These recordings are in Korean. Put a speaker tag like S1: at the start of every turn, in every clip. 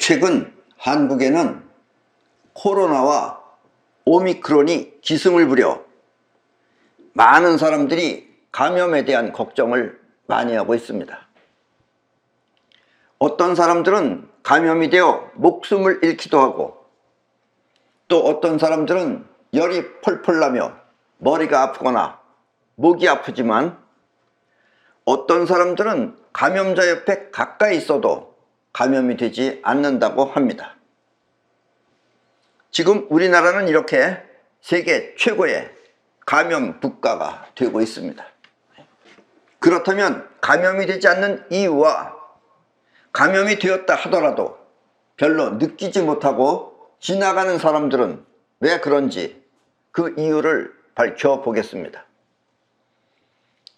S1: 최근 한국에는 코로나와 오미크론이 기승을 부려 많은 사람들이 감염에 대한 걱정을 많이 하고 있습니다. 어떤 사람들은 감염이 되어 목숨을 잃기도 하고, 또 어떤 사람들은 열이 펄펄 나며 머리가 아프거나 목이 아프지만, 어떤 사람들은 감염자 옆에 가까이 있어도 감염이 되지 않는다고 합니다. 지금 우리나라는 이렇게 세계 최고의 감염 국가가 되고 있습니다. 그렇다면 감염이 되지 않는 이유와 감염이 되었다 하더라도 별로 느끼지 못하고 지나가는 사람들은 왜 그런지 그 이유를 밝혀보겠습니다.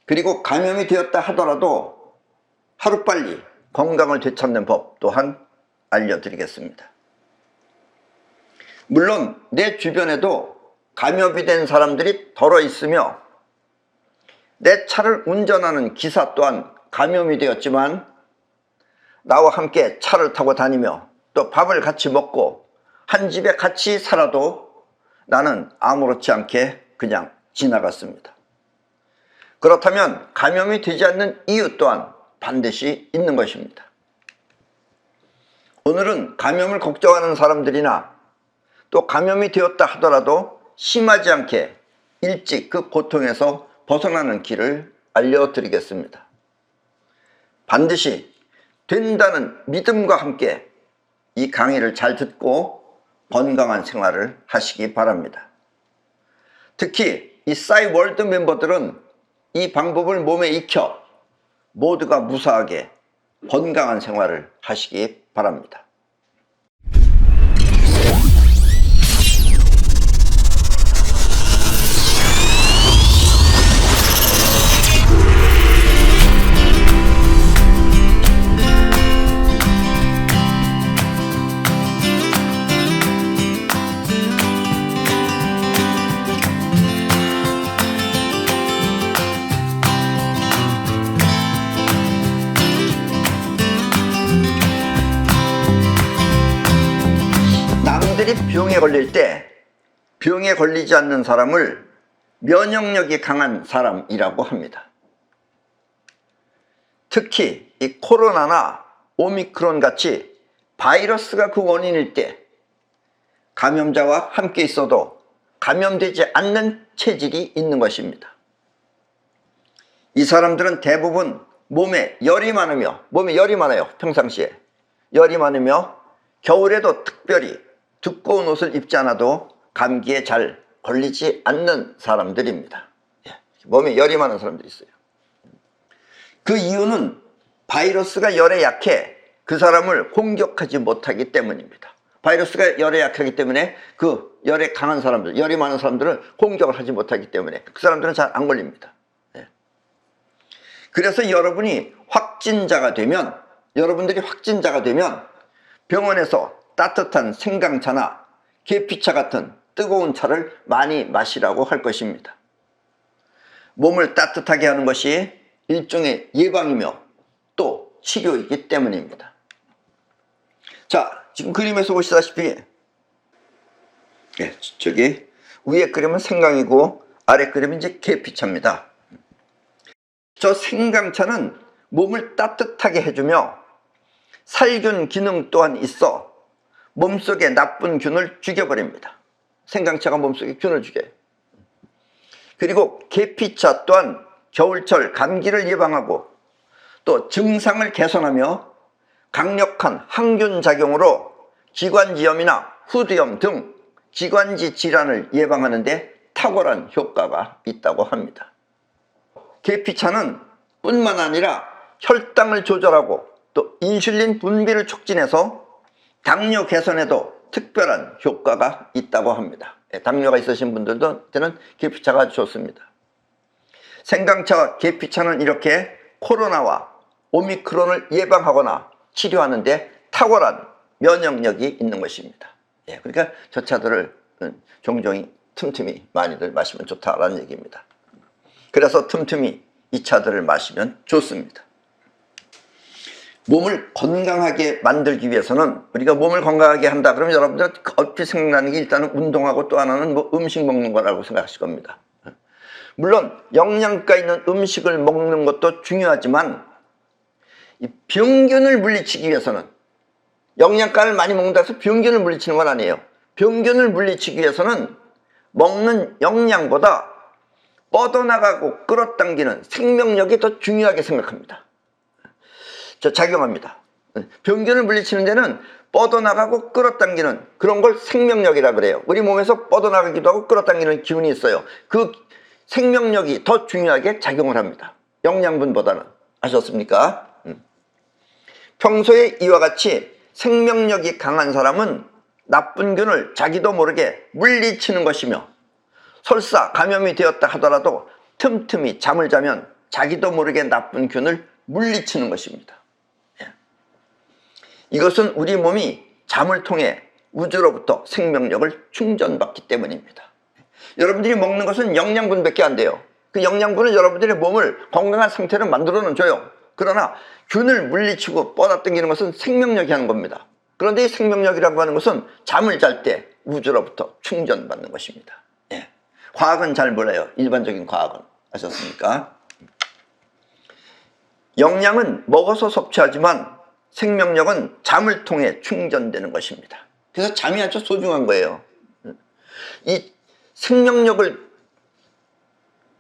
S1: 그리고 감염이 되었다 하더라도 하루빨리 건강을 되찾는 법 또한 알려드리겠습니다. 물론 내 주변에도 감염이 된 사람들이 덜어 있으며, 내 차를 운전하는 기사 또한 감염이 되었지만, 나와 함께 차를 타고 다니며 또 밥을 같이 먹고 한 집에 같이 살아도 나는 아무렇지 않게 그냥 지나갔습니다. 그렇다면 감염이 되지 않는 이유 또한 반드시 있는 것입니다. 오늘은 감염을 걱정하는 사람들이나 또 감염이 되었다 하더라도 심하지 않게 일찍 그 고통에서 벗어나는 길을 알려드리겠습니다. 반드시 된다는 믿음과 함께 이 강의를 잘 듣고 건강한 생활을 하시기 바랍니다. 특히 이 싸이월드 멤버들은 이 방법을 몸에 익혀 모두가 무사하게 건강한 생활을 하시기 바랍니다. 남들이 병에 걸릴 때 병에 걸리지 않는 사람을 면역력이 강한 사람이라고 합니다. 특히 이 코로나나 오미크론 같이 바이러스가 그 원인일 때 감염자와 함께 있어도 감염되지 않는 체질이 있는 것입니다. 이 사람들은 대부분 몸에 열이 많아요. 평상시에 열이 많으며 겨울에도 특별히 두꺼운 옷을 입지 않아도 감기에 잘 걸리지 않는 사람들입니다. 몸에 열이 많은 사람들이 있어요. 그 이유는 바이러스가 열에 약해 그 사람을 공격하지 못하기 때문입니다. 바이러스가 열에 약하기 때문에 그 열에 강한 사람들, 열이 많은 사람들은 공격을 하지 못하기 때문에 그 사람들은 잘 안 걸립니다. 그래서 여러분들이 확진자가 되면 병원에서 따뜻한 생강차나 계피차 같은 뜨거운 차를 많이 마시라고 할 것입니다. 몸을 따뜻하게 하는 것이 일종의 예방이며 또 치료이기 때문입니다. 자, 지금 그림에서 보시다시피 저기 위에 그림은 생강이고 아래 그림은 이제 계피차입니다. 저 생강차는 몸을 따뜻하게 해주며 살균 기능 또한 있어 몸속에 나쁜 균을 죽여버립니다. 생강차가 몸속에 균을 죽여요. 그리고 계피차 또한 겨울철 감기를 예방하고 또 증상을 개선하며 강력한 항균 작용으로 기관지염이나 후두염 등 기관지 질환을 예방하는 데 탁월한 효과가 있다고 합니다. 계피차는 뿐만 아니라 혈당을 조절하고 또 인슐린 분비를 촉진해서 당뇨 개선에도 특별한 효과가 있다고 합니다. 당뇨가 있으신 분들한테는 계피차가 아주 좋습니다. 생강차와 계피차는 이렇게 코로나와 오미크론을 예방하거나 치료하는 데 탁월한 면역력이 있는 것입니다. 그러니까 저 차들을 종종 틈틈이 많이들 마시면 좋다라는 얘기입니다. 그래서 틈틈이 이 차들을 마시면 좋습니다. 몸을 건강하게 만들기 위해서는, 우리가 몸을 건강하게 한다 그러면 여러분들 얼핏 생각나는 게 일단은 운동하고 또 하나는 뭐 음식 먹는 거라고 생각하실 겁니다. 물론 영양가 있는 음식을 먹는 것도 중요하지만 이 병균을 물리치기 위해서는, 영양가를 많이 먹는다 해서 병균을 물리치는 건 아니에요. 병균을 물리치기 위해서는 먹는 영양보다 뻗어나가고 끌어당기는 생명력이 더 중요하게 생각합니다. 작용합니다. 병균을 물리치는 데는 뻗어나가고 끌어당기는 그런 걸 생명력이라 그래요. 우리 몸에서 뻗어나가기도 하고 끌어당기는 기운이 있어요. 그 생명력이 더 중요하게 작용을 합니다. 영양분보다는. 아셨습니까? 평소에 이와 같이 생명력이 강한 사람은 나쁜 균을 자기도 모르게 물리치는 것이며, 설사 감염이 되었다 하더라도 틈틈이 잠을 자면 자기도 모르게 나쁜 균을 물리치는 것입니다. 이것은 우리 몸이 잠을 통해 우주로부터 생명력을 충전받기 때문입니다. 여러분들이 먹는 것은 영양분밖에 안 돼요. 그 영양분은 여러분들의 몸을 건강한 상태로 만들어는 줘요. 그러나 균을 물리치고 뻗어당기는 것은 생명력이 하는 겁니다. 그런데 이 생명력이라고 하는 것은 잠을 잘 때 우주로부터 충전받는 것입니다. 과학은 잘 몰라요. 일반적인 과학은. 아셨습니까? 영양은 먹어서 섭취하지만 생명력은 잠을 통해 충전되는 것입니다. 그래서 잠이 아주 소중한 거예요. 이 생명력을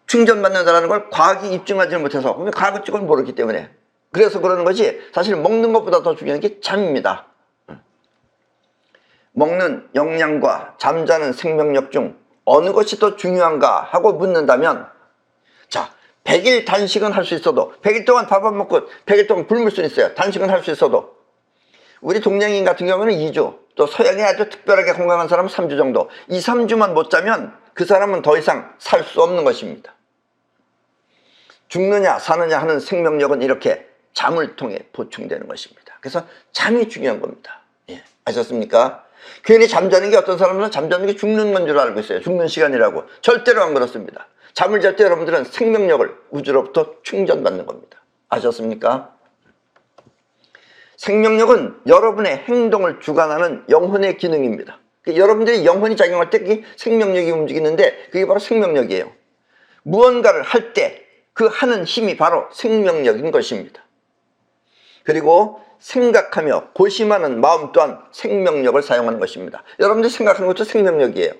S1: 충전받는다는 걸 과학이 입증하지 못해서, 과학적으로 모르기 때문에 그래서 그러는 것이, 사실 먹는 것보다 더 중요한 게 잠입니다. 먹는 영양과 잠자는 생명력 중 어느 것이 더 중요한가 하고 묻는다면, 자, 100일 단식은 할 수 있어도, 100일 동안 밥 안 먹고 100일 동안 굶을 수는 있어요. 단식은 할 수 있어도. 우리 동양인 같은 경우는 2주, 또 서양이 아주 특별하게 건강한 사람은 3주 정도, 2, 3주만 못 자면 그 사람은 더 이상 살 수 없는 것입니다. 죽느냐 사느냐 하는 생명력은 이렇게 잠을 통해 보충되는 것입니다. 그래서 잠이 중요한 겁니다. 아셨습니까? 괜히 잠자는 게, 어떤 사람은 잠자는 게 죽는 건 줄 알고 있어요. 죽는 시간이라고. 절대로 안 그렇습니다. 잠을 잘 때 여러분들은 생명력을 우주로부터 충전받는 겁니다. 아셨습니까? 생명력은 여러분의 행동을 주관하는 영혼의 기능입니다. 여러분들이 영혼이 작용할 때 그게 생명력이 움직이는데, 그게 바로 생명력이에요. 무언가를 할 때 그 하는 힘이 바로 생명력인 것입니다. 그리고 생각하며 고심하는 마음 또한 생명력을 사용하는 것입니다. 여러분들이 생각하는 것도 생명력이에요.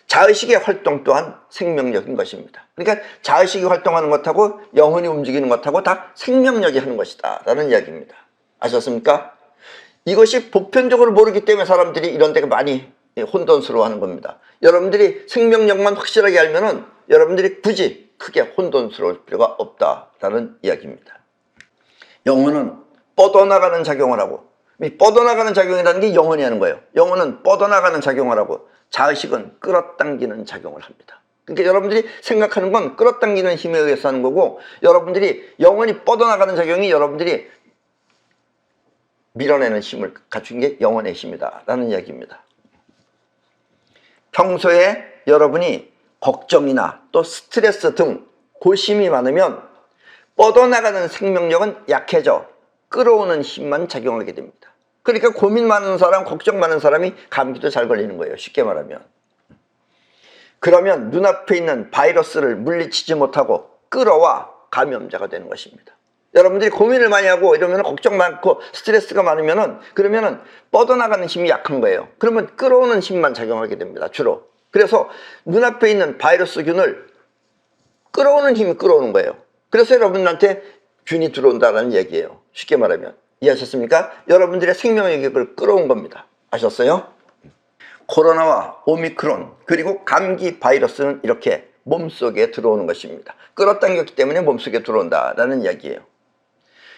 S1: 자의식의 활동 또한 생명력인 것입니다. 그러니까 자의식이 활동하는 것하고 영혼이 움직이는 것하고 다 생명력이 하는 것이다 라는 이야기입니다. 아셨습니까? 이것이 보편적으로 모르기 때문에 사람들이 이런 데가 많이 혼돈스러워하는 겁니다. 여러분들이 생명력만 확실하게 알면은 여러분들이 굳이 크게 혼돈스러울 필요가 없다라는 이야기입니다. 영혼은 뻗어나가는 작용을 하고, 이 뻗어나가는 작용이라는 게 영혼이 하는 거예요. 영혼은 뻗어나가는 작용을 하고, 자의식은 끌어당기는 작용을 합니다. 그러니까 여러분들이 생각하는 건 끌어당기는 힘에 의해서 하는 거고, 여러분들이 영혼이 뻗어나가는 작용이 여러분들이 밀어내는 힘을 갖춘 게 영혼의 힘이다 라는 이야기입니다. 평소에 여러분이 걱정이나 또 스트레스 등 고심이 많으면 뻗어나가는 생명력은 약해져 끌어오는 힘만 작용하게 됩니다. 그러니까 고민 많은 사람, 걱정 많은 사람이 감기도 잘 걸리는 거예요. 쉽게 말하면. 그러면 눈앞에 있는 바이러스를 물리치지 못하고 끌어와 감염자가 되는 것입니다. 여러분들이 고민을 많이 하고 이러면, 걱정 많고 스트레스가 많으면은, 그러면은 뻗어나가는 힘이 약한 거예요. 그러면 끌어오는 힘만 작용하게 됩니다. 주로. 그래서 눈앞에 있는 바이러스균을 끌어오는 힘이 끌어오는 거예요. 그래서 여러분한테 균이 들어온다는 얘기예요. 쉽게 말하면. 이해하셨습니까? 여러분들의 생명력을 끌어온 겁니다. 아셨어요? 코로나와 오미크론 그리고 감기 바이러스는 이렇게 몸속에 들어오는 것입니다. 끌어당겼기 때문에 몸속에 들어온다라는 이야기예요.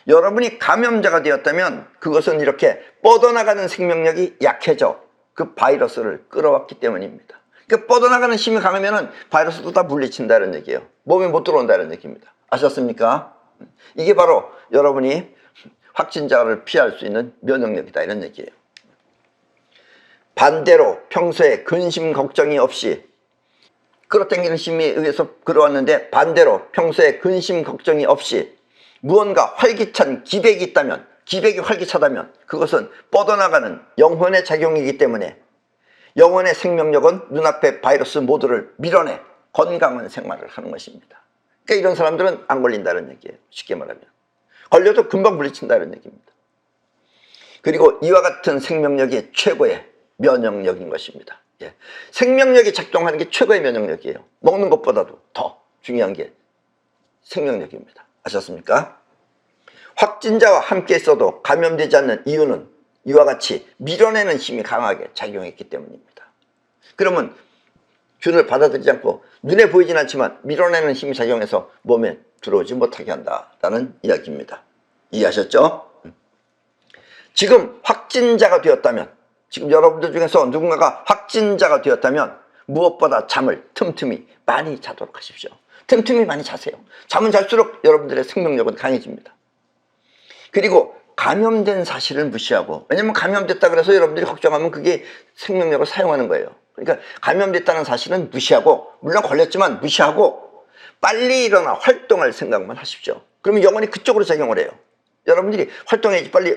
S1: 여러분이 감염자가 되었다면 그것은 이렇게 뻗어나가는 생명력이 약해져 그 바이러스를 끌어왔기 때문입니다. 그러니까 뻗어나가는 힘이 강하면 바이러스도 다 물리친다는 얘기예요. 몸에 못 들어온다는 얘기입니다. 아셨습니까? 이게 바로 여러분이 확진자를 피할 수 있는 면역력이다 이런 얘기예요. 반대로 평소에 근심 걱정이 없이, 끌어당기는 힘에 의해서 끌어왔는데 반대로 평소에 근심 걱정이 없이 무언가 활기찬 기백이 있다면, 기백이 활기차다면 그것은 뻗어나가는 영혼의 작용이기 때문에 영혼의 생명력은 눈앞의 바이러스 모두를 밀어내 건강한 생활을 하는 것입니다. 그러니까 이런 사람들은 안 걸린다는 얘기예요. 쉽게 말하면. 걸려도 금방 물리친다는 얘기입니다. 그리고 이와 같은 생명력이 최고의 면역력인 것입니다. 예. 생명력이 작동하는 게 최고의 면역력이에요. 먹는 것보다도 더 중요한 게 생명력입니다. 아셨습니까? 확진자와 함께 있어도 감염되지 않는 이유는 이와 같이 밀어내는 힘이 강하게 작용했기 때문입니다. 그러면 균을 받아들이지 않고 눈에 보이진 않지만 밀어내는 힘이 작용해서 몸에 들어오지 못하게 한다라는 이야기입니다. 이해하셨죠? 지금 확진자가 되었다면, 지금 여러분들 중에서 누군가가 확진자가 되었다면 무엇보다 잠을 틈틈이 많이 자도록 하십시오. 틈틈이 많이 자세요. 잠은 잘수록 여러분들의 생명력은 강해집니다. 그리고 감염된 사실을 무시하고, 왜냐면 감염됐다 그래서 여러분들이 걱정하면 그게 생명력을 사용하는 거예요. 그러니까 감염됐다는 사실은 무시하고, 물론 걸렸지만 무시하고 빨리 일어나 활동할 생각만 하십시오. 그러면 영혼이 그쪽으로 작용을 해요. 여러분들이 활동해야지, 빨리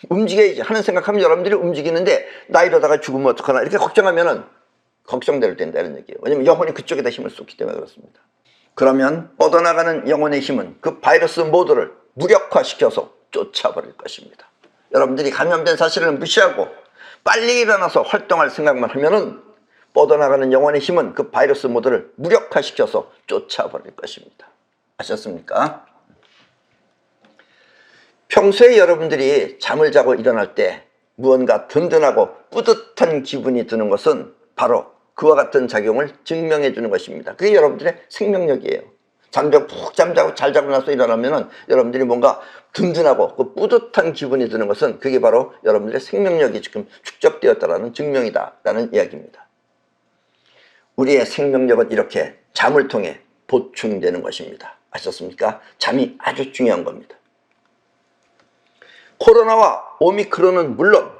S1: 움직여야지 하는 생각하면 여러분들이 움직이는데 나 이러다가 죽으면 어떡하나 이렇게 걱정하면은 걱정대로 된다는 얘기예요. 왜냐면 영혼이 그쪽에다 힘을 쏟기 때문에 그렇습니다. 그러면 뻗어나가는 영혼의 힘은 그 바이러스 모두를 무력화시켜서 쫓아버릴 것입니다. 여러분들이 감염된 사실을 무시하고 빨리 일어나서 활동할 생각만 하면은 뻗어나가는 영혼의 힘은 그 바이러스 모두를 무력화시켜서 쫓아버릴 것입니다. 아셨습니까? 평소에 여러분들이 잠을 자고 일어날 때 무언가 든든하고 뿌듯한 기분이 드는 것은 바로 그와 같은 작용을 증명해 주는 것입니다. 그게 여러분들의 생명력이에요. 푹 잠자고 잘 자고 나서 일어나면은 여러분들이 뭔가 든든하고 그 뿌듯한 기분이 드는 것은 그게 바로 여러분들의 생명력이 지금 축적되었다라는 증명이다라는 이야기입니다. 우리의 생명력은 이렇게 잠을 통해 보충되는 것입니다. 아셨습니까? 잠이 아주 중요한 겁니다. 코로나와 오미크론은 물론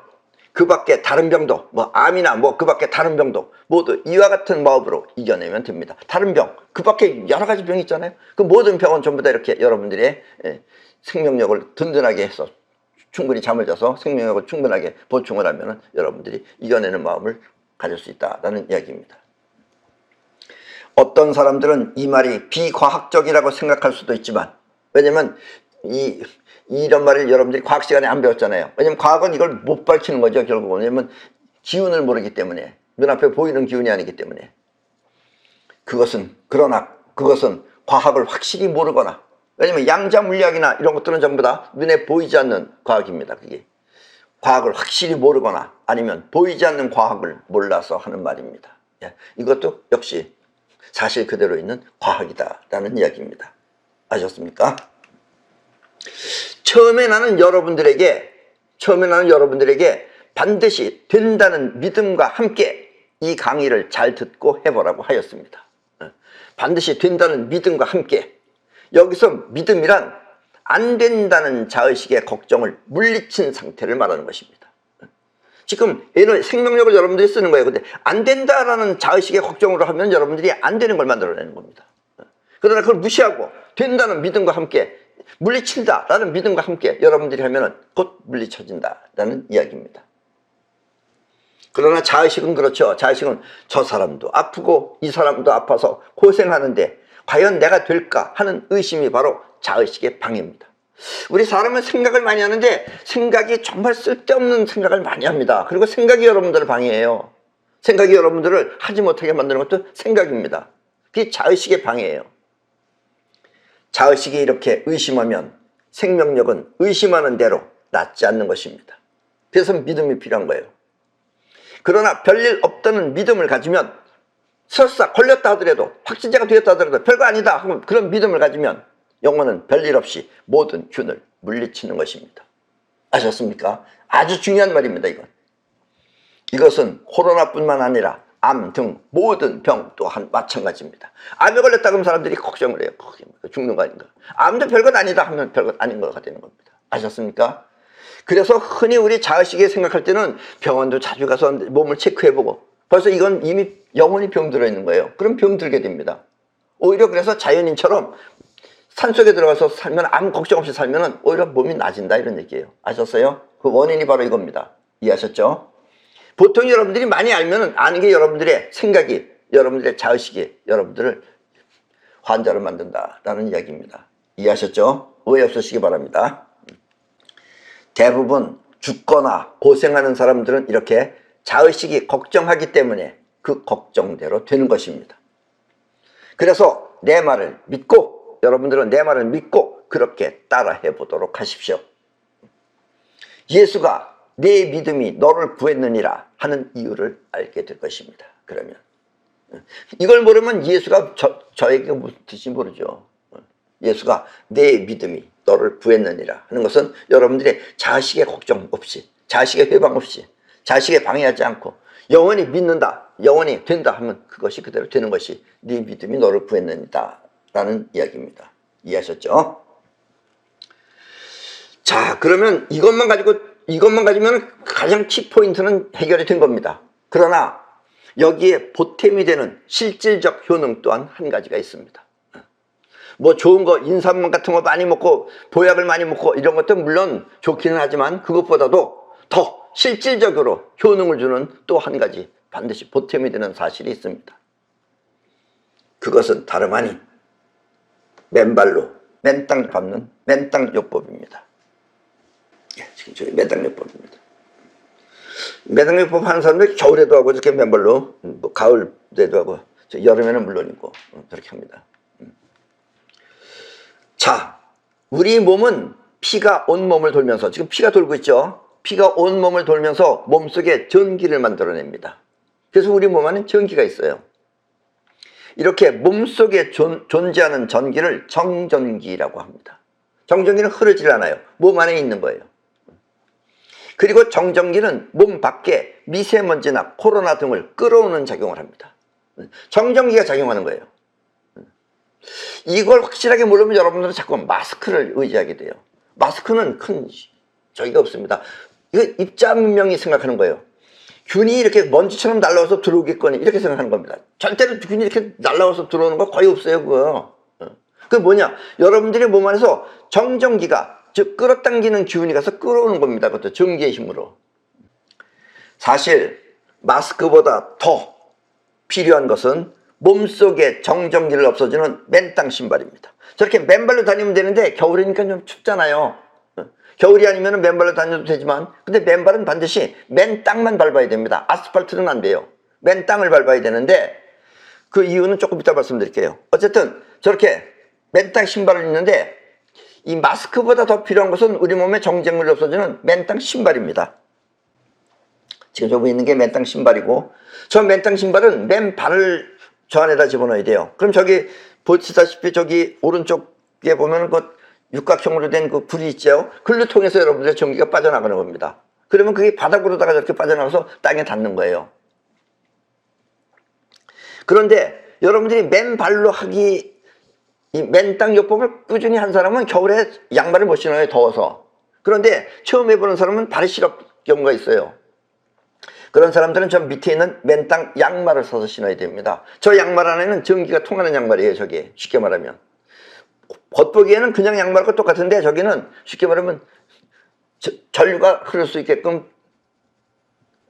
S1: 그 밖에 다른 병도, 암이나 그 밖에 다른 병도 모두 이와 같은 마음으로 이겨내면 됩니다. 다른 병, 그 밖에 여러 가지 병이 있잖아요. 그 모든 병은 전부 다 이렇게 여러분들의 생명력을 든든하게 해서 충분히 잠을 자서 생명력을 충분하게 보충을 하면 여러분들이 이겨내는 마음을 가질 수 있다는 이야기입니다. 어떤 사람들은 이 말이 비과학적이라고 생각할 수도 있지만, 왜냐면 이런 말을 여러분들이 과학 시간에 안 배웠잖아요. 왜냐면 과학은 이걸 못 밝히는 거죠, 결국은. 왜냐면 기운을 모르기 때문에, 눈앞에 보이는 기운이 아니기 때문에. 그러나 그것은 과학을 확실히 모르거나, 왜냐면 양자 물리학이나 이런 것들은 전부 다 눈에 보이지 않는 과학입니다. 그게 과학을 확실히 모르거나 아니면 보이지 않는 과학을 몰라서 하는 말입니다. 이것도 역시 사실 그대로 있는 과학이다라는 이야기입니다. 아셨습니까? 처음에 나는 여러분들에게 반드시 된다는 믿음과 함께 이 강의를 잘 듣고 해보라고 하였습니다. 반드시 된다는 믿음과 함께. 여기서 믿음이란 안 된다는 자의식의 걱정을 물리친 상태를 말하는 것입니다. 지금 생명력을 여러분들이 쓰는 거예요. 근데 안 된다라는 자의식의 걱정으로 하면 여러분들이 안 되는 걸 만들어내는 겁니다. 그러나 그걸 무시하고 된다는 믿음과 함께 물리친다라는 믿음과 함께 여러분들이 하면 곧 물리쳐진다라는 이야기입니다. 그러나 자의식은 그렇죠. 자의식은 저 사람도 아프고 이 사람도 아파서 고생하는데 과연 내가 될까 하는 의심이 바로 자의식의 방해입니다. 우리 사람은 생각을 많이 하는데 생각이 정말 쓸데없는 생각을 많이 합니다. 그리고 생각이 여러분들을 방해해요. 생각이 여러분들을 하지 못하게 만드는 것도 생각입니다. 그게 자의식의 방해예요. 자의식이 이렇게 의심하면 생명력은 의심하는 대로 낫지 않는 것입니다. 그래서 믿음이 필요한 거예요. 그러나 별일 없다는 믿음을 가지면, 설사 걸렸다 하더라도, 확진자가 되었다 하더라도 별거 아니다 하고 그런 믿음을 가지면 영혼은 별일 없이 모든 균을 물리치는 것입니다. 아셨습니까? 아주 중요한 말입니다. 이것은 코로나뿐만 아니라 암 등 모든 병 또한 마찬가지입니다. 암에 걸렸다 그러면 사람들이 걱정을 해요. 죽는 거 아닌가. 암도 별것 아니다 하면 별것 아닌 거가 되는 겁니다. 아셨습니까? 그래서 흔히 우리 자의식에 생각할 때는 병원도 자주 가서 몸을 체크해보고 벌써 이건 이미 영혼이 병들어 있는 거예요. 그럼 병들게 됩니다. 오히려 그래서 자연인처럼 산속에 들어가서 살면 아무 걱정 없이 살면 오히려 몸이 나아진다 이런 얘기예요. 아셨어요? 그 원인이 바로 이겁니다. 이해하셨죠? 보통 여러분들이 많이 알면 아는 게 여러분들의 생각이, 여러분들의 자의식이 여러분들을 환자로 만든다라는 이야기입니다. 이해하셨죠? 오해 없으시기 바랍니다. 대부분 죽거나 고생하는 사람들은 이렇게 자의식이 걱정하기 때문에 그 걱정대로 되는 것입니다. 그래서 내 말을 믿고, 여러분들은 내 말을 믿고 그렇게 따라해 보도록 하십시오. 예수가 내 믿음이 너를 구했느니라 하는 이유를 알게 될 것입니다. 그러면 이걸 모르면 예수가 저에게 무슨 뜻인지 모르죠. 예수가 내 믿음이 너를 구했느니라 하는 것은 여러분들의 자식의 걱정 없이, 자식의 회방 없이, 자식의 방해하지 않고 영원히 믿는다, 영원히 된다 하면 그것이 그대로 되는 것이 네 믿음이 너를 구했느니라 라는 이야기입니다. 이해하셨죠? 자, 그러면 이것만 가지면 가장 키포인트는 해결이 된 겁니다. 그러나 여기에 보탬이 되는 실질적 효능 또한 한 가지가 있습니다. 뭐 좋은 거, 인삼 같은 거 많이 먹고 보약을 많이 먹고 이런 것도 물론 좋기는 하지만 그것보다도 더 실질적으로 효능을 주는 또 한 가지 반드시 보탬이 되는 사실이 있습니다. 그것은 다름 아닌 맨발로 맨땅 밟는 맨땅요법입니다. 지금 저기 맨땅요법입니다. 맨땅요법 하는 사람들 겨울에도 하고 이렇게 맨발로, 뭐 가을에도 하고 여름에는 물론이고 그렇게 합니다. 자, 우리 몸은 피가 온 몸을 돌면서, 지금 피가 돌고 있죠. 피가 온 몸을 돌면서 몸속에 전기를 만들어냅니다. 그래서 우리 몸 안에 전기가 있어요. 이렇게 몸속에 존재하는 전기를 정전기라고 합니다. 정전기는 흐르질 않아요. 몸 안에 있는 거예요. 그리고 정전기는 몸 밖에 미세먼지나 코로나 등을 끌어오는 작용을 합니다. 정전기가 작용하는 거예요. 이걸 확실하게 모르면 여러분들은 자꾸 마스크를 의지하게 돼요. 마스크는 큰 저기가 없습니다. 이거 입자문명이 생각하는 거예요. 균이 이렇게 먼지처럼 날라와서 들어오겠거니 이렇게 생각하는 겁니다. 절대로 균이 이렇게 날라와서 들어오는 거 거의 없어요. 그거. 그게 뭐냐, 여러분들의 몸 안에서 정전기가, 즉 끌어당기는 기운이 가서 끌어오는 겁니다. 그것도 전기의 힘으로. 사실 마스크보다 더 필요한 것은 몸속에 정전기를 없애주는 맨땅 신발입니다. 저렇게 맨발로 다니면 되는데 겨울이니까 좀 춥잖아요. 겨울이 아니면 맨발로 다녀도 되지만 근데 맨발은 반드시 맨 땅만 밟아야 됩니다. 아스팔트는 안 돼요. 맨 땅을 밟아야 되는데 그 이유는 조금 이따 말씀드릴게요. 어쨌든 저렇게 맨 땅 신발을 입는데 이 마스크보다 더 필요한 것은 우리 몸에 정전기를 없애주는 맨 땅 신발입니다. 지금 저기 있는 게 맨 땅 신발이고, 저 맨 땅 신발은 맨 발을 저 안에다 집어넣어야 돼요. 그럼 저기 보시다시피 저기 오른쪽에 보면 그 육각형으로 된 그 불이 있죠. 그걸 통해서 여러분들의 전기가 빠져나가는 겁니다. 그러면 그게 바닥으로다가 저렇게 빠져나가서 땅에 닿는 거예요. 그런데 여러분들이 맨발로 하기, 이 맨땅 요법을 꾸준히 한 사람은 겨울에 양말을 못 신어요. 더워서. 그런데 처음 해보는 사람은 발이 시렵 경우가 있어요. 그런 사람들은 저 밑에 있는 맨땅 양말을 사서 신어야 됩니다. 저 양말 안에는 전기가 통하는 양말이에요. 저게 쉽게 말하면 겉보기에는 그냥 양말과 똑같은데 저기는 쉽게 말하면 전류가 흐를 수 있게끔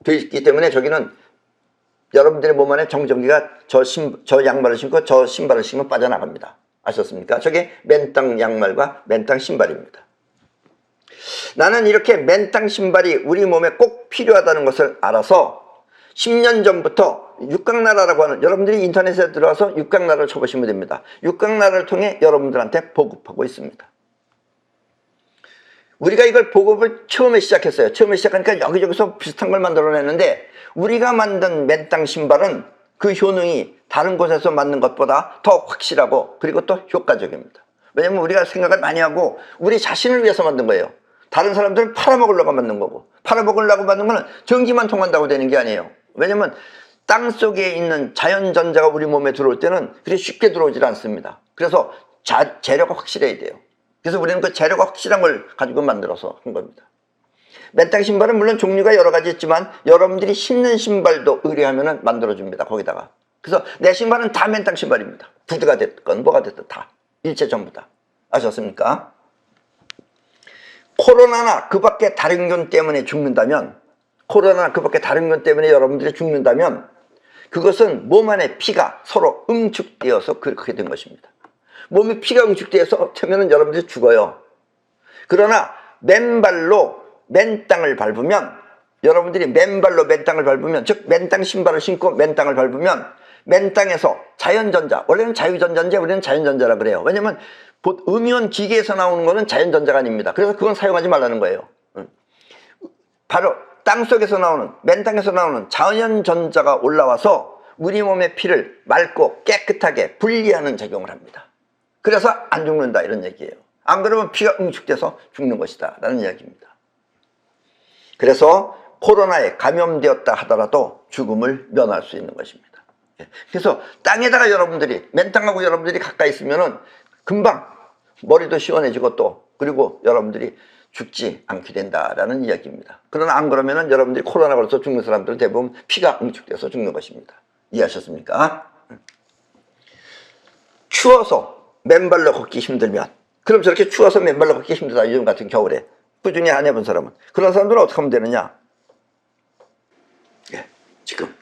S1: 되어 있기 때문에 저기는 여러분들의 몸 안에 정전기가 저 양말을 신고 저 신발을 신으면 빠져나갑니다. 아셨습니까? 저게 맨땅 양말과 맨땅 신발입니다. 나는 이렇게 맨땅 신발이 우리 몸에 꼭 필요하다는 것을 알아서 10년 전부터 육각나라라고 하는, 여러분들이 인터넷에 들어가서 육각나라를 쳐보시면 됩니다. 육각나라를 통해 여러분들한테 보급하고 있습니다. 우리가 이걸 보급을 처음에 시작했어요. 처음에 시작하니까 여기저기서 비슷한 걸 만들어냈는데 우리가 만든 맨땅 신발은 그 효능이 다른 곳에서 만든 것보다 더 확실하고 그리고 또 효과적입니다. 왜냐면 우리가 생각을 많이 하고 우리 자신을 위해서 만든 거예요. 다른 사람들은 팔아먹으려고 만든 거고, 팔아먹으려고 만든 거는 전기만 통한다고 되는 게 아니에요. 왜냐면 땅 속에 있는 자연전자가 우리 몸에 들어올 때는 그렇게 쉽게 들어오질 않습니다. 그래서 재료가 확실해야 돼요. 그래서 우리는 그 재료가 확실한 걸 가지고 만들어서 한 겁니다. 맨땅 신발은 물론 종류가 여러 가지 있지만 여러분들이 신는 신발도 의뢰하면 만들어줍니다. 거기다가. 그래서 내 신발은 다 맨땅 신발입니다. 구두가 됐건 뭐가 됐든 다. 일체 전부 다. 아셨습니까? 코로나나 그 밖에 다른 균 때문에 죽는다면, 코로나나 그 밖에 다른 균 때문에 여러분들이 죽는다면 그것은 몸 안에 피가 서로 응축되어서 그렇게 된 것입니다. 몸에 피가 응축되어서 되면 여러분들이 죽어요. 그러나 맨발로 맨 땅을 밟으면, 여러분들이 맨발로 맨 땅을 밟으면, 즉 맨 땅 신발을 신고 맨 땅을 밟으면 맨 땅에서 자연전자, 원래는 자유전자인데 우리는 자연전자라 그래요. 왜냐면 음이온 기계에서 나오는 거는 자연전자가 아닙니다. 그래서 그건 사용하지 말라는 거예요. 바로 땅 속에서 나오는, 맨 땅에서 나오는 자연전자가 올라와서 우리 몸의 피를 맑고 깨끗하게 분리하는 작용을 합니다. 그래서 안 죽는다 이런 얘기예요. 안 그러면 피가 응축돼서 죽는 것이다 라는 이야기입니다. 그래서 코로나에 감염되었다 하더라도 죽음을 면할 수 있는 것입니다. 그래서 땅에다가 여러분들이, 맨 땅하고 여러분들이 가까이 있으면은 금방 머리도 시원해지고 또, 그리고 여러분들이 죽지 않게 된다라는 이야기입니다. 그러나 안 그러면은 여러분들이 코로나 걸려서 죽는 사람들은 대부분 피가 응축돼서 죽는 것입니다. 이해하셨습니까? 추워서 맨발로 걷기 힘들면, 그럼 저렇게 추워서 맨발로 걷기 힘들다, 요즘 같은 겨울에 꾸준히 안 해본 사람은, 그런 사람들은 어떻게 하면 되느냐? 예, 지금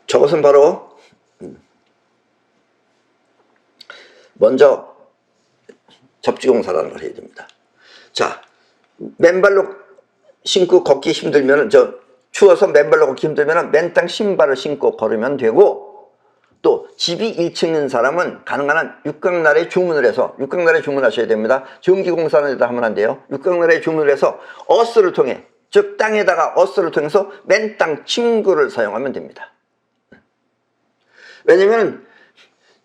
S1: 저것은 바로 먼저 접지공사라는 걸 해야 됩니다. 자, 맨발로 신고 걷기 힘들면은, 추워서 맨발로 걷기 힘들면은 맨 땅 신발을 신고 걸으면 되고, 또 집이 1층인 사람은 가능한 한 육각날에 주문을 해서, 육각날에 주문하셔야 됩니다. 전기공사는 데다 하면 안 돼요. 육각날에 주문을 해서 어스를 통해, 즉 땅에다가 어스를 통해서 맨 땅 침구를 사용하면 됩니다. 왜냐면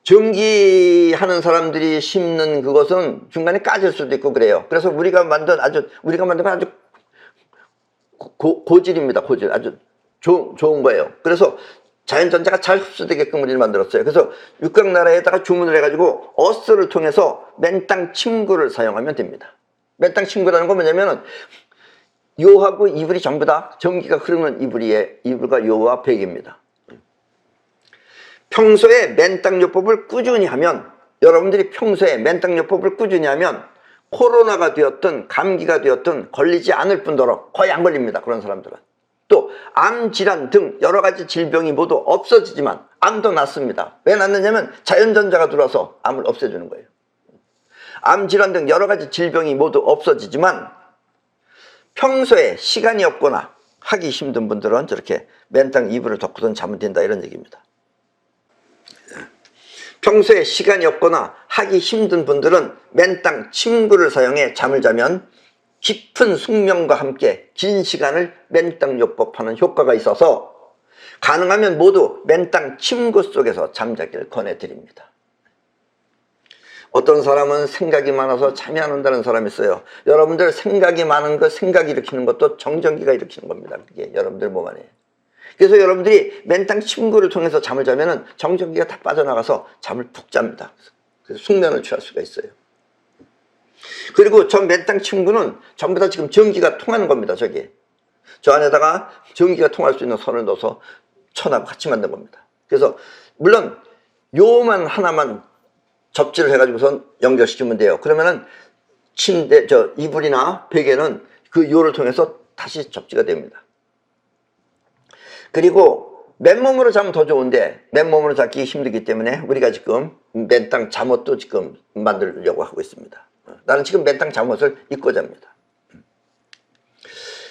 S1: 전기하는 사람들이 심는 그것은 중간에 까질 수도 있고 그래요. 그래서 우리가 만든 아주 고질입니다. 고질. 아주 좋은 거예요. 그래서 자연전자가 잘 흡수되게끔 우리를 만들었어요. 그래서 육각나라에다가 주문을 해가지고 어스를 통해서 맨 땅 침구를 사용하면 됩니다. 맨 땅 침구라는 건 뭐냐면은, 요하고 이불이 전부 다 전기가 흐르는 이불과 요와 벽입니다. 평소에 맨땅요법을 꾸준히 하면, 여러분들이 평소에 맨땅요법을 꾸준히 하면 코로나가 되었든 감기가 되었든 걸리지 않을 뿐더러 거의 안 걸립니다. 그런 사람들은. 또 암질환 등 여러 가지 질병이 모두 없어지지만 암도 낫습니다. 왜 낫느냐면 자연전자가 들어와서 암을 없애주는 거예요. 암질환 등 여러 가지 질병이 모두 없어지지만 평소에 시간이 없거나 하기 힘든 분들은 저렇게 맨땅 이불을 덮고선 자면 된다 이런 얘기입니다. 평소에 시간이 없거나 하기 힘든 분들은 맨 땅 침구를 사용해 잠을 자면 깊은 숙면과 함께 긴 시간을 맨 땅 요법하는 효과가 있어서 가능하면 모두 맨 땅 침구 속에서 잠자기를 권해드립니다. 어떤 사람은 생각이 많아서 잠이 안 온다는 사람이 있어요. 여러분들 생각이 많은 거, 생각이 일으키는 것도 정전기가 일으키는 겁니다. 그게 여러분들 몸 안에. 그래서 여러분들이 맨 땅 침구를 통해서 잠을 자면은 정전기가 다 빠져나가서 잠을 푹 잡니다. 그래서 숙면을 취할 수가 있어요. 그리고 저 맨 땅 침구는 전부 다 지금 전기가 통하는 겁니다. 저 안에다가 전기가 통할 수 있는 선을 넣어서 천하고 같이 만든 겁니다. 그래서 물론 요만 하나만 접지를 해가지고선 연결시키면 돼요. 그러면은 이불이나 베개는 그 요를 통해서 다시 접지가 됩니다. 그리고 맨몸으로 자면 더 좋은데 맨몸으로 자기 힘들기 때문에 우리가 지금 맨땅 잠옷도 지금 만들려고 하고 있습니다. 나는 지금 맨땅 잠옷을 입고 잡니다.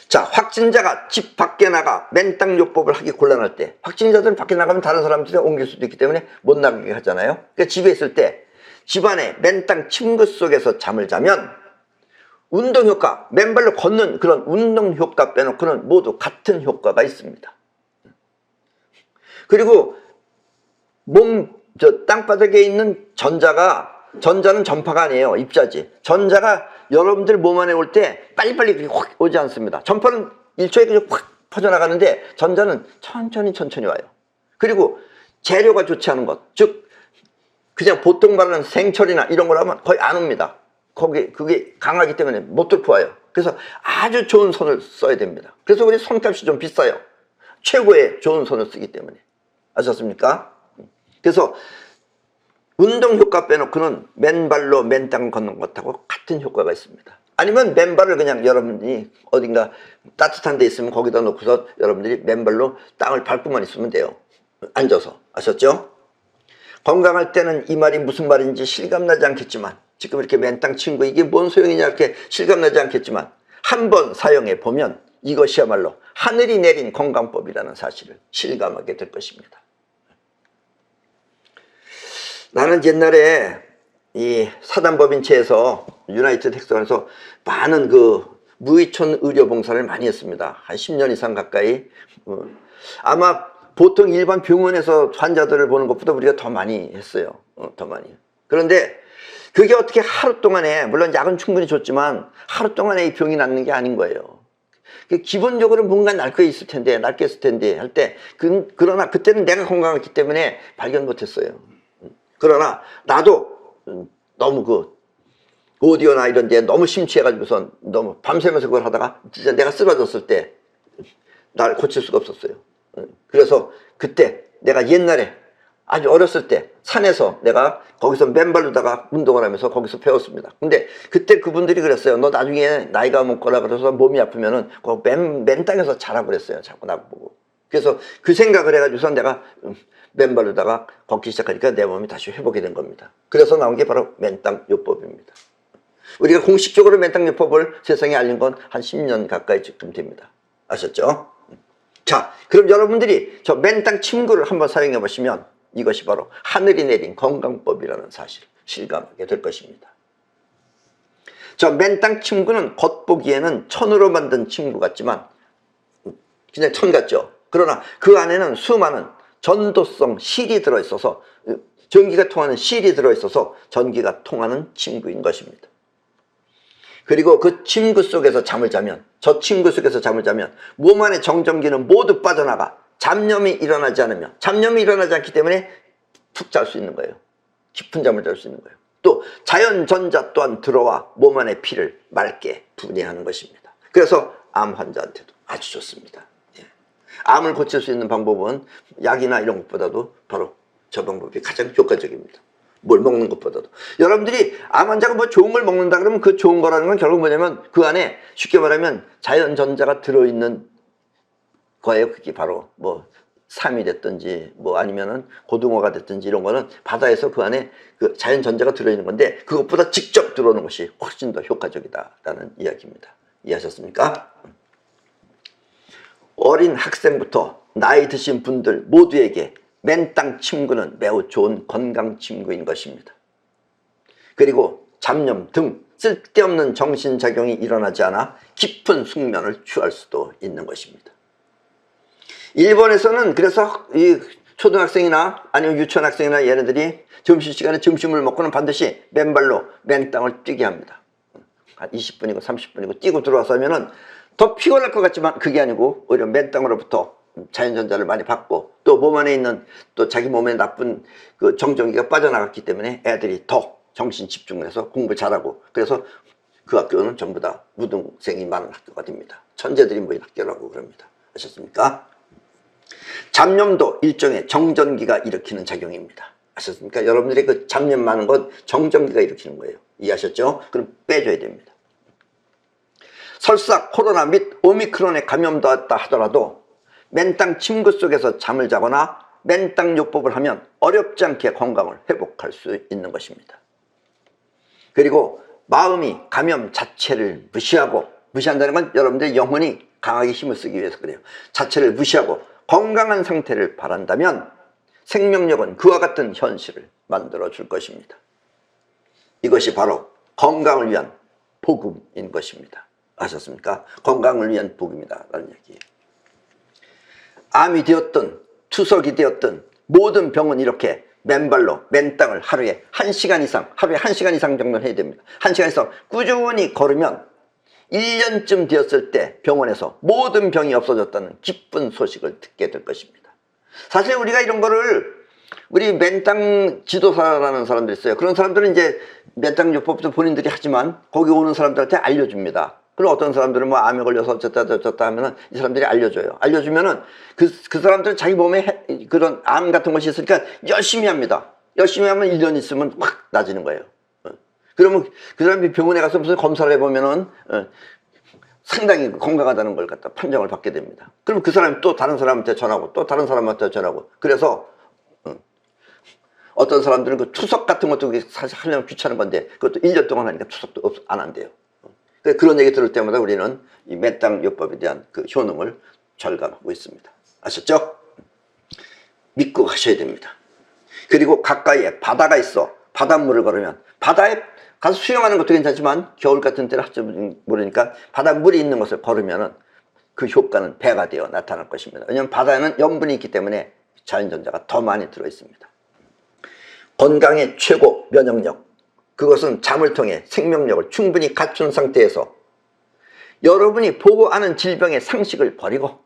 S1: 자, 확진자가 집 밖에 나가 맨땅 요법을 하기 곤란할 때, 확진자들은 밖에 나가면 다른 사람들이 옮길 수도 있기 때문에 못 나가게 하잖아요. 그러니까 집에 있을 때 집안에 맨땅 침구 속에서 잠을 자면 운동 효과, 맨발로 걷는 그런 운동 효과 빼놓고는 모두 같은 효과가 있습니다. 그리고 땅바닥에 있는 전자는 전파가 아니에요. 입자지. 전자가 여러분들 몸 안에 올 때 빨리빨리 확 오지 않습니다. 전파는 1초에 그냥 확 퍼져나가는데 전자는 천천히 와요. 그리고 재료가 좋지 않은 것, 즉 그냥 보통 말하는 생철이나 이런 걸 하면 거의 안 옵니다. 그게 강하기 때문에 못 들어와요. 그래서 아주 좋은 손을 써야 됩니다. 그래서 우리 손값이 좀 비싸요. 최고의 좋은 손을 쓰기 때문에. 아셨습니까? 그래서 운동 효과 빼놓고는 맨발로 맨땅 걷는 것하고 같은 효과가 있습니다. 아니면 맨발을 그냥 여러분이 어딘가 따뜻한 데 있으면 거기다 놓고서 여러분들이 맨발로 땅을 밟고만 있으면 돼요. 앉아서. 아셨죠? 건강할 때는 이 말이 무슨 말인지 실감나지 않겠지만, 지금 이렇게 맨땅 친구 이게 뭔 소용이냐 이렇게 실감나지 않겠지만, 한번 사용해 보면 이것이야말로 하늘이 내린 건강법이라는 사실을 실감하게 될 것입니다. 나는 옛날에 이 사단법인체에서 유나이티드 헬스원에서 많은 그 무의촌 의료봉사를 많이 했습니다. 한 10년 이상 가까이. 아마 보통 일반 병원에서 환자들을 보는 것보다 우리가 더 많이 했어요. 더 많이. 그런데 그게 어떻게 하루 동안에, 물론 약은 충분히 줬지만 하루 동안에 이 병이 낫는 게 아닌 거예요. 기본적으로 뭔가 날 게 있을 텐데, 날 게 있을 텐데 할 때, 그러나 그때는 내가 건강했기 때문에 발견 못했어요. 그러나 나도 너무 그 오디오나 이런 데 너무 심취해가지고선 너무 밤새면서 그걸 하다가 진짜 내가 쓰러졌을 때 날 고칠 수가 없었어요. 그래서 그때 내가 옛날에 아주 어렸을 때 산에서 내가 거기서 맨발로다가 운동을 하면서 거기서 배웠습니다. 근데 그때 그분들이 그랬어요. 너 나중에 나이가 먹거나 그래서 몸이 아프면은 맨 땅에서 자라고 그랬어요. 자꾸 나보고. 그래서 그 생각을 해가지고서 내가 맨발로다가 걷기 시작하니까 내 몸이 다시 회복이 된 겁니다. 그래서 나온 게 바로 맨땅 요법입니다. 우리가 공식적으로 맨땅 요법을 세상에 알린 건 한 10년 가까이 지금 됩니다. 아셨죠? 자, 그럼 여러분들이 저 맨땅 침구를 한번 사용해 보시면 이것이 바로 하늘이 내린 건강법이라는 사실을 실감하게 될 것입니다. 저 맨땅 침구는 겉보기에는 천으로 만든 침구 같지만 그냥 천 같죠. 그러나 그 안에는 수많은 전도성 실이 들어있어서, 전기가 통하는 실이 들어있어서 전기가 통하는 침구인 것입니다. 그리고 그 침구 속에서 잠을 자면, 저 침구 속에서 잠을 자면 몸 안의 정전기는 모두 빠져나가 잡념이 일어나지 않으며, 잡념이 일어나지 않기 때문에 푹 잘 수 있는 거예요. 깊은 잠을 잘 수 있는 거예요. 또 자연전자 또한 들어와 몸 안의 피를 맑게 분해하는 것입니다. 그래서 암 환자한테도 아주 좋습니다. 암을 고칠 수 있는 방법은 약이나 이런 것보다도 바로 저 방법이 가장 효과적입니다. 뭘 먹는 것보다도. 여러분들이 암 환자가 뭐 좋은 걸 먹는다 그러면 그 좋은 거라는 건 결국 뭐냐면 그 안에 쉽게 말하면 자연전자가 들어있는 거예요. 그게 바로 뭐 삼이 됐든지 뭐 아니면은 고등어가 됐든지 이런 거는 바다에서 그 안에 그 자연전자가 들어있는 건데 그것보다 직접 들어오는 것이 훨씬 더 효과적이다라는 이야기입니다. 이해하셨습니까? 어린 학생부터 나이 드신 분들 모두에게 맨땅 침구는 매우 좋은 건강 침구인 것입니다. 그리고 잡념 등 쓸데없는 정신작용이 일어나지 않아 깊은 숙면을 취할 수도 있는 것입니다. 일본에서는 그래서 이 초등학생이나 아니면 유치원 학생이나 얘네들이 점심시간에 점심을 먹고는 반드시 맨발로 맨땅을 뛰게 합니다. 한 20분이고 30분이고 뛰고 들어와서 하면은 더 피곤할 것 같지만 그게 아니고 오히려 맨땅으로부터 자연전자를 많이 받고 또 몸 안에 있는 또 자기 몸에 나쁜 그 정전기가 빠져나갔기 때문에 애들이 더 정신 집중을 해서 공부 잘하고, 그래서 그 학교는 전부 다 무등생이 많은 학교가 됩니다. 천재들이 모인 학교라고 그럽니다. 아셨습니까? 잡념도 일종의 정전기가 일으키는 작용입니다. 아셨습니까? 여러분들이 그 잡념 많은 건 정전기가 일으키는 거예요. 이해하셨죠? 그럼 빼줘야 됩니다. 설사 코로나 및 오미크론에 감염되었다 하더라도 맨땅 침구 속에서 잠을 자거나 맨땅 요법을 하면 어렵지 않게 건강을 회복할 수 있는 것입니다. 그리고 마음이 감염 자체를 무시한다는 건 여러분들의 영혼이 강하게 힘을 쓰기 위해서 그래요. 자체를 무시하고 건강한 상태를 바란다면 생명력은 그와 같은 현실을 만들어 줄 것입니다. 이것이 바로 건강을 위한 복음인 것입니다. 아셨습니까? 건강을 위한 복음이다 라는 얘기예요. 암이 되었든 투석이 되었든 모든 병은 이렇게 맨발로 맨땅을 하루에 1시간 이상 정도는 해야 됩니다. 1시간 이상 꾸준히 걸으면 1년쯤 되었을 때 병원에서 모든 병이 없어졌다는 기쁜 소식을 듣게 될 것입니다. 사실 우리가 이런 거를 우리 맨땅 지도사라는 사람들이 있어요. 그런 사람들은 이제 맨땅 요법도 본인들이 하지만 거기 오는 사람들한테 알려줍니다. 그리고 어떤 사람들은 뭐 암에 걸려서 어쩌다 하면은 이 사람들이 알려줘요. 알려주면은 그 사람들은 자기 몸에 그런 암 같은 것이 있으니까 열심히 합니다. 열심히 하면 1년 있으면 확 나아지는 거예요. 그러면 그 사람이 병원에 가서 무슨 검사를 해보면은 상당히 건강하다는 걸 갖다 판정을 받게 됩니다. 그럼 그 사람이 또 다른 사람한테 전하고 또 다른 사람한테 전하고, 그래서 어떤 사람들은 그 투석 같은 것도 사실 하려면 귀찮은 건데 그것도 1년 동안 하니까 투석도 안 한대요. 그런 얘기 들을 때마다 우리는 이 맨땅요법에 대한 그 효능을 절감하고 있습니다. 아셨죠? 믿고 하셔야 됩니다. 그리고 가까이에 바다가 있어 바닷물을 걸으면, 바다에 가서 수영하는 것도 괜찮지만 겨울 같은 때는 할지 모르니까 바닷물이 있는 것을 걸으면은 그 효과는 배가 되어 나타날 것입니다. 왜냐하면 바다에는 염분이 있기 때문에 자연전자가 더 많이 들어 있습니다. 건강의 최고 면역력, 그것은 잠을 통해 생명력을 충분히 갖춘 상태에서 여러분이 보고 아는 질병의 상식을 버리고,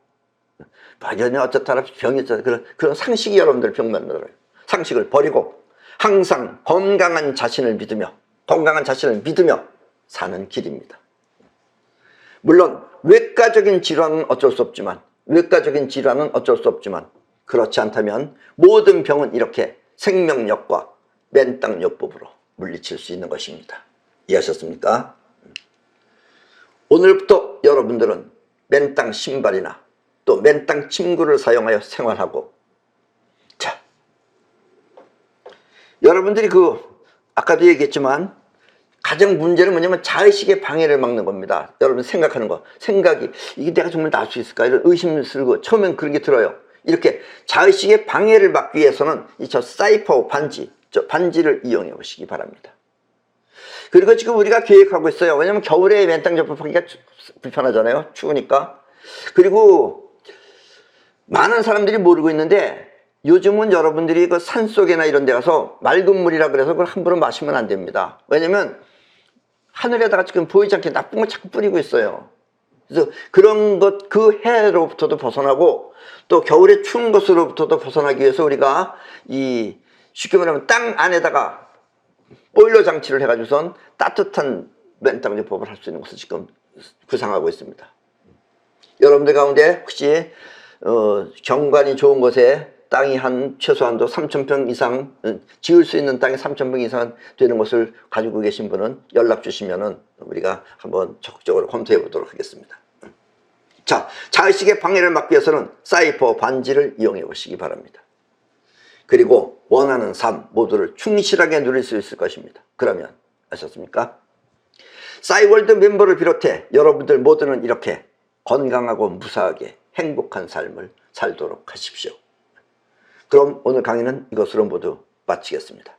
S1: 막연히 어쩌다 병이 있잖아요. 그런 상식이 여러분들 병 만들어요. 상식을 버리고 항상 건강한 자신을 믿으며 사는 길입니다. 물론 외과적인 질환은 어쩔 수 없지만 그렇지 않다면 모든 병은 이렇게 생명력과 맨땅요법으로 물리칠 수 있는 것입니다. 이해하셨습니까? 오늘부터 여러분들은 맨땅 신발이나 또 맨땅 침구를 사용하여 생활하고, 자, 여러분들이 아까도 얘기했지만 가장 문제는 뭐냐면 자의식의 방해를 막는 겁니다. 여러분 생각하는 거, 생각이 이게 내가 정말 나을 수 있을까, 이런 의심을 들고 처음엔 그런 게 들어요. 이렇게 자의식의 방해를 막기 위해서는 저 사이퍼 반지, 저 반지를 이용해 보시기 바랍니다. 그리고 지금 우리가 계획하고 있어요. 왜냐면 겨울에 맨땅 접합하기가 불편하잖아요. 추우니까. 그리고 많은 사람들이 모르고 있는데 요즘은 여러분들이 그 산속에나 이런 데 가서 맑은 물이라 그래서 그걸 함부로 마시면 안 됩니다. 왜냐면 하늘에다가 지금 보이지 않게 나쁜 걸 자꾸 뿌리고 있어요. 그래서 그런 것, 그 해로부터도 벗어나고 또 겨울에 추운 것으로부터도 벗어나기 위해서 우리가 쉽게 말하면 땅 안에다가 보일러 장치를 해가지고선 따뜻한 맨땅요법을 할 수 있는 것을 지금 구상하고 있습니다. 여러분들 가운데 혹시 경관이 좋은 곳에 땅이 최소한도 3,000평 이상, 지을 수 있는 땅이 3,000평 이상 되는 것을 가지고 계신 분은 연락 주시면은 우리가 한번 적극적으로 검토해 보도록 하겠습니다. 자, 자의식의 방해를 막기 위해서는 사이퍼 반지를 이용해 보시기 바랍니다. 그리고 원하는 삶 모두를 충실하게 누릴 수 있을 것입니다. 그러면 아셨습니까? 싸이월드 멤버를 비롯해 여러분들 모두는 이렇게 건강하고 무사하게 행복한 삶을 살도록 하십시오. 그럼 오늘 강의는 이것으로 모두 마치겠습니다.